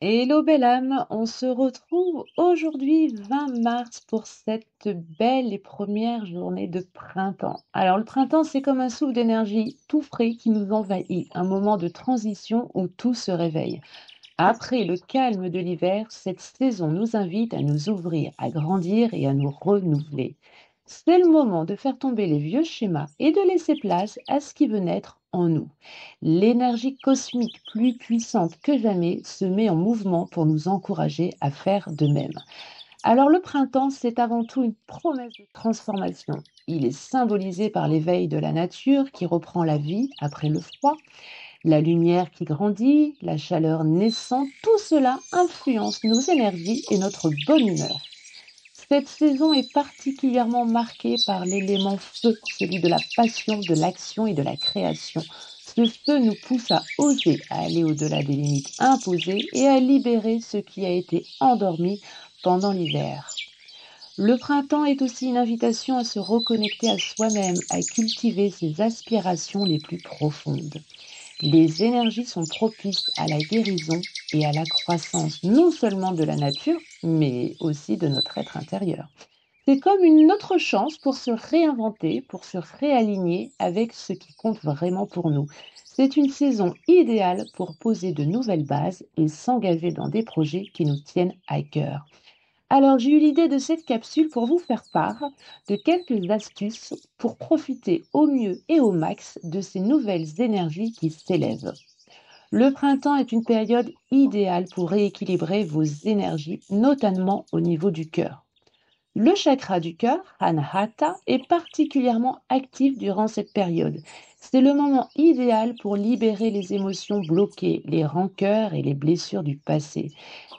Hello belle âme, on se retrouve aujourd'hui 20 mars pour cette belle et première journée de printemps. Alors le printemps, c'est comme un souffle d'énergie tout frais qui nous envahit, un moment de transition où tout se réveille. Après le calme de l'hiver, cette saison nous invite à nous ouvrir, à grandir et à nous renouveler. C'est le moment de faire tomber les vieux schémas et de laisser place à ce qui veut naître en nous. L'énergie cosmique plus puissante que jamais se met en mouvement pour nous encourager à faire de même. Alors le printemps, c'est avant tout une promesse de transformation. Il est symbolisé par l'éveil de la nature qui reprend la vie après le froid, la lumière qui grandit, la chaleur naissante, tout cela influence nos énergies et notre bonne humeur. Cette saison est particulièrement marquée par l'élément feu, celui de la passion, de l'action et de la création. Ce feu nous pousse à oser, à aller au-delà des limites imposées et à libérer ce qui a été endormi pendant l'hiver. Le printemps est aussi une invitation à se reconnecter à soi-même, à cultiver ses aspirations les plus profondes. Les énergies sont propices à la guérison et à la croissance, non seulement de la nature, mais aussi de notre être intérieur. C'est comme une autre chance pour se réinventer, pour se réaligner avec ce qui compte vraiment pour nous. C'est une saison idéale pour poser de nouvelles bases et s'engager dans des projets qui nous tiennent à cœur. Alors, j'ai eu l'idée de cette capsule pour vous faire part de quelques astuces pour profiter au mieux et au max de ces nouvelles énergies qui s'élèvent. Le printemps est une période idéale pour rééquilibrer vos énergies, notamment au niveau du cœur. Le chakra du cœur, Anahata, est particulièrement actif durant cette période. C'est le moment idéal pour libérer les émotions bloquées, les rancœurs et les blessures du passé.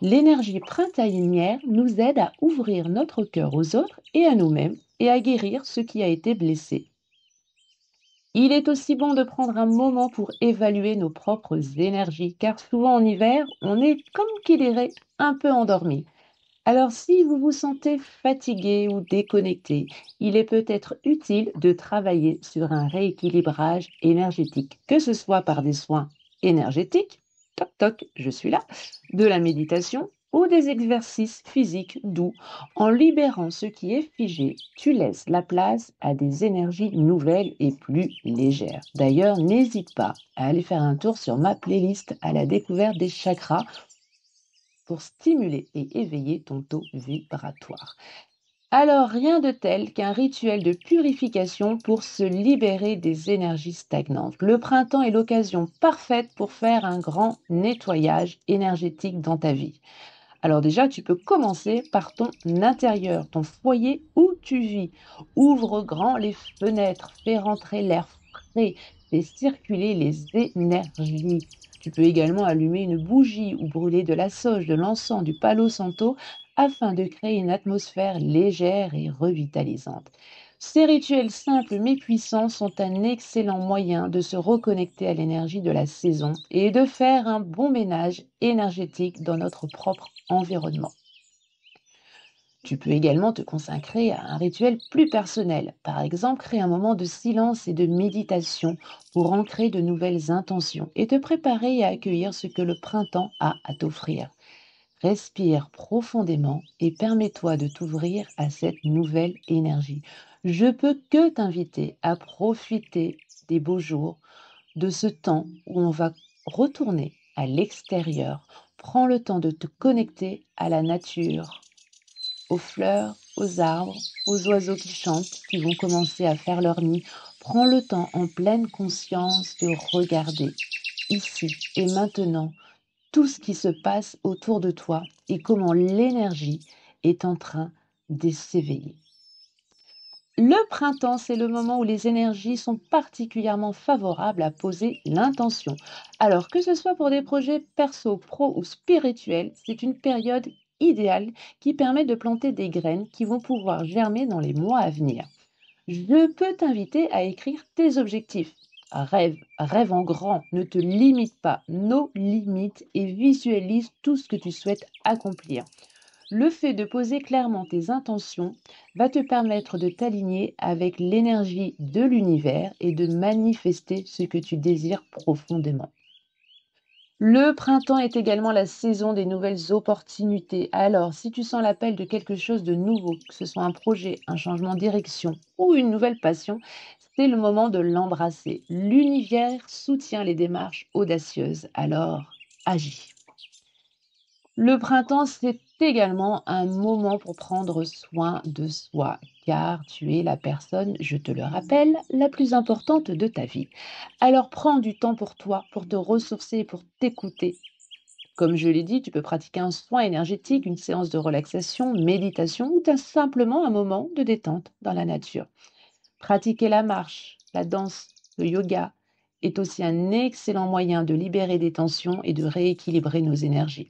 L'énergie printanière nous aide à ouvrir notre cœur aux autres et à nous-mêmes et à guérir ce qui a été blessé. Il est aussi bon de prendre un moment pour évaluer nos propres énergies, car souvent en hiver, on est comme qui dirait un peu endormi. Alors, si vous vous sentez fatigué ou déconnecté, il est peut-être utile de travailler sur un rééquilibrage énergétique, que ce soit par des soins énergétiques, toc toc, je suis là, de la méditation ou des exercices physiques doux. En libérant ce qui est figé, tu laisses la place à des énergies nouvelles et plus légères. D'ailleurs, n'hésite pas à aller faire un tour sur ma playlist à la découverte des chakras pour stimuler et éveiller ton taux vibratoire. Alors, rien de tel qu'un rituel de purification pour se libérer des énergies stagnantes. Le printemps est l'occasion parfaite pour faire un grand nettoyage énergétique dans ta vie. Alors déjà, tu peux commencer par ton intérieur, ton foyer où tu vis. Ouvre grand les fenêtres, fais rentrer l'air frais, fais circuler les énergies. Tu peux également allumer une bougie ou brûler de la sauge, de l'encens, du palo santo afin de créer une atmosphère légère et revitalisante. Ces rituels simples mais puissants sont un excellent moyen de se reconnecter à l'énergie de la saison et de faire un bon ménage énergétique dans notre propre environnement. Tu peux également te consacrer à un rituel plus personnel, par exemple créer un moment de silence et de méditation pour ancrer de nouvelles intentions et te préparer à accueillir ce que le printemps a à t'offrir. Respire profondément et permets-toi de t'ouvrir à cette nouvelle énergie. Je peux que t'inviter à profiter des beaux jours, de ce temps où on va retourner à l'extérieur. Prends le temps de te connecter à la nature, aux fleurs, aux arbres, aux oiseaux qui chantent, qui vont commencer à faire leur nid. Prends le temps en pleine conscience de regarder ici et maintenant tout ce qui se passe autour de toi et comment l'énergie est en train de s'éveiller. Le printemps, c'est le moment où les énergies sont particulièrement favorables à poser l'intention. Alors que ce soit pour des projets perso, pro ou spirituels, c'est une période idéale qui permet de planter des graines qui vont pouvoir germer dans les mois à venir. Je peux t'inviter à écrire tes objectifs. Rêve, rêve en grand, ne te limite pas, nos limites et visualise tout ce que tu souhaites accomplir. Le fait de poser clairement tes intentions va te permettre de t'aligner avec l'énergie de l'univers et de manifester ce que tu désires profondément. Le printemps est également la saison des nouvelles opportunités. Alors, si tu sens l'appel de quelque chose de nouveau, que ce soit un projet, un changement de direction ou une nouvelle passion, c'est le moment de l'embrasser. L'univers soutient les démarches audacieuses. Alors, agis. Le printemps, c'est également un moment pour prendre soin de soi, car tu es la personne, je te le rappelle, la plus importante de ta vie. Alors prends du temps pour toi, pour te ressourcer et pour t'écouter. Comme je l'ai dit, tu peux pratiquer un soin énergétique, une séance de relaxation, méditation ou simplement un moment de détente dans la nature. Pratiquer la marche, la danse, le yoga est aussi un excellent moyen de libérer des tensions et de rééquilibrer nos énergies.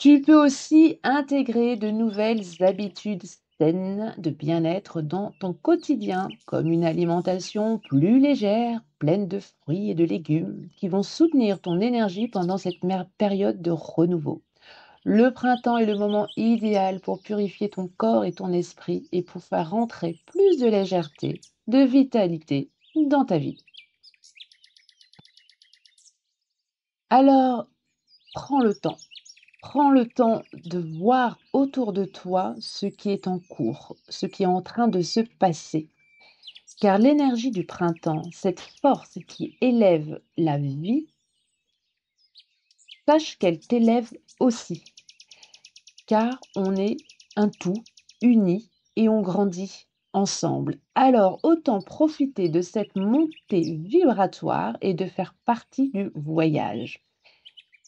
Tu peux aussi intégrer de nouvelles habitudes saines de bien-être dans ton quotidien, comme une alimentation plus légère, pleine de fruits et de légumes, qui vont soutenir ton énergie pendant cette période de renouveau. Le printemps est le moment idéal pour purifier ton corps et ton esprit et pour faire rentrer plus de légèreté, de vitalité dans ta vie. Alors, prends le temps. Prends le temps de voir autour de toi ce qui est en cours, ce qui est en train de se passer. Car l'énergie du printemps, cette force qui élève la vie, sache qu'elle t'élève aussi. Car on est un tout, uni, et on grandit ensemble. Alors autant profiter de cette montée vibratoire et de faire partie du voyage.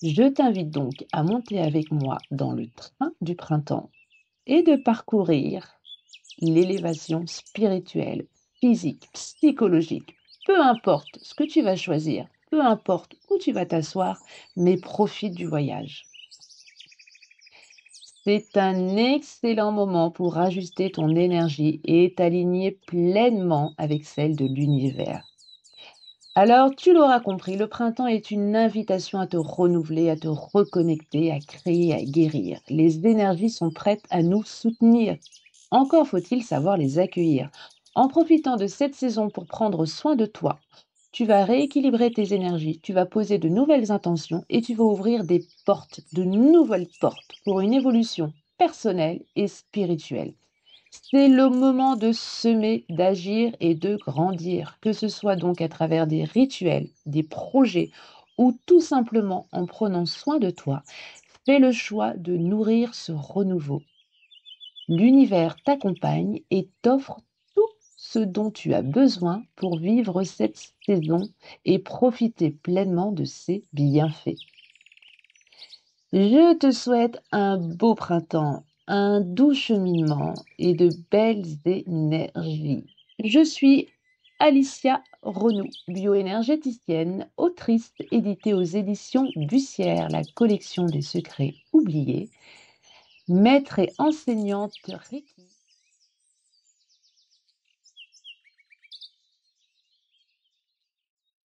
Je t'invite donc à monter avec moi dans le train du printemps et de parcourir l'élévation spirituelle, physique, psychologique. Peu importe ce que tu vas choisir, peu importe où tu vas t'asseoir, mais profite du voyage. C'est un excellent moment pour ajuster ton énergie et t'aligner pleinement avec celle de l'univers. Alors, tu l'auras compris, le printemps est une invitation à te renouveler, à te reconnecter, à créer, à guérir. Les énergies sont prêtes à nous soutenir. Encore faut-il savoir les accueillir. En profitant de cette saison pour prendre soin de toi, tu vas rééquilibrer tes énergies, tu vas poser de nouvelles intentions et tu vas ouvrir des portes, de nouvelles portes pour une évolution personnelle et spirituelle. C'est le moment de semer, d'agir et de grandir, que ce soit donc à travers des rituels, des projets ou tout simplement en prenant soin de toi. Fais le choix de nourrir ce renouveau. L'univers t'accompagne et t'offre tout ce dont tu as besoin pour vivre cette saison et profiter pleinement de ses bienfaits. Je te souhaite un beau printemps, un doux cheminement et de belles énergies. Je suis Alicia Renaud, bioénergéticienne, autrice éditée aux éditions Bussière, la collection des secrets oubliés, maître et enseignante Reiki.